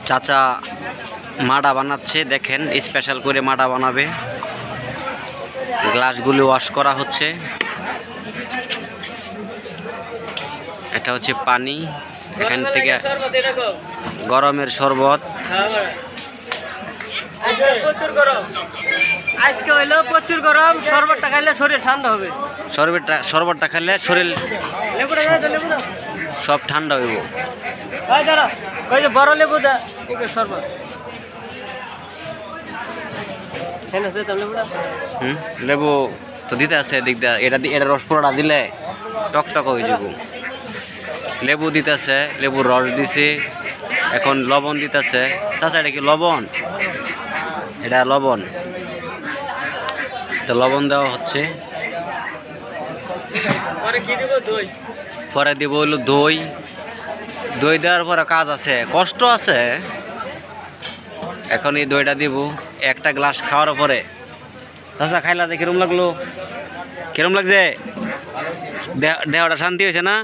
চাচা মাডা বানাচ্ছে, দেখেন স্পেশাল করে মাডা বানাবে। গ্লাসগুলি ওয়াশ করা হচ্ছে। এটা হচ্ছে পানি, এখান থেকে গরমের শরবত। আজকে হইলো প্রচুর গরম, শরবতটা খাইলে শরীর ঠান্ডা হবে। শরবতটা খেলে শরীর সব ঠান্ডা হইব। বড় লেবু দা শরবত লেবু তো দিতে আছে, দিক দা এটা রস পুরোটা দিলে টকটক হয়ে যাব। লেবু দিতেছে, লেবুর রস দিছে, এখন লবণ দিতেছে। চাচা এটা কি লবণ? এটা লবণ, এটা লবণ দেওয়া হচ্ছে। পরে দিব হলো দই। দই দেওয়ার পরে কাজ আছে, কষ্ট আছে। এখন এই দইটা দিব একটা গ্লাস খাওয়ার পরে। চাচা খাইলা যে কিরম লাগলো? কিরম লাগছে? দেহটা শান্তি হয়েছে না?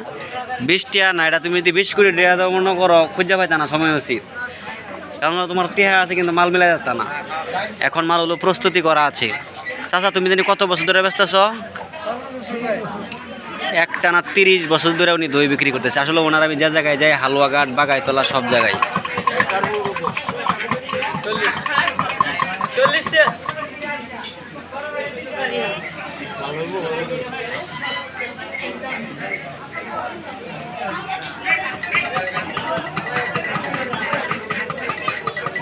20 টিয়া না, এটা তুমি যদি 20 করে দেওয়া দাও মনে করো খুঁজে পাইতা না সময় উচিত। কারণ তোমার টিহা আছে কিন্তু মাল মিলাই যেত না। এখন মাল হলো প্রস্তুতি করা আছে। চাচা তুমি জানি কত বছর ধরে ব্যস্ত আছো? একটানা 30 বছর ধরে উনি দই বিক্রি করতেছে। আসলে ওনার আমি যে জায়গায় যাই, হালুয়াঘাট, বাগাইতলা, সব জায়গায়।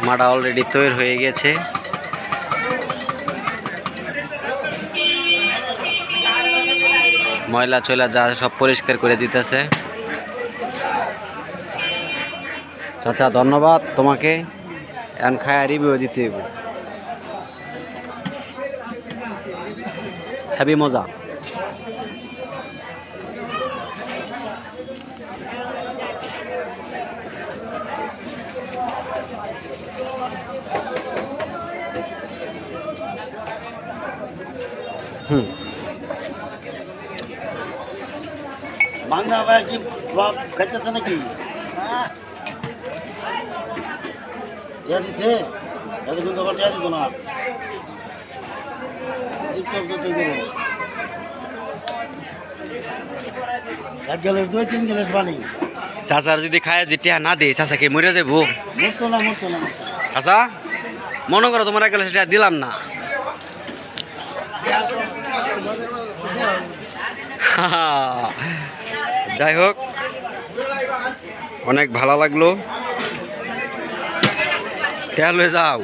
মাডা অলরেডি তৈরি হয়ে গেছে। ময়লা চয়লা যা সব পরিষ্কার করে দিতেছে। চাচা ধন্যবাদ তোমাকে, এখন খায়া রিভিউ দিতে হবে। হ্যাপি মজা। মাংনা ভাই কি ব্লগ খাইতেছে নাকি? ইয়া দিছে এত কিন্তু আবার ইয়া দিত না। এক গেলে 2-3 গ্লাস পানি। চাচার যদি খায় যেটা না দেয় চাচাকে মরে যাবো। মরতো না, মরতো না। চাচা মনে করো তোমার গেলে সেটা দিলাম না। যাই হোক, অনেক ভালো লাগলো। তেল হয়ে যাও।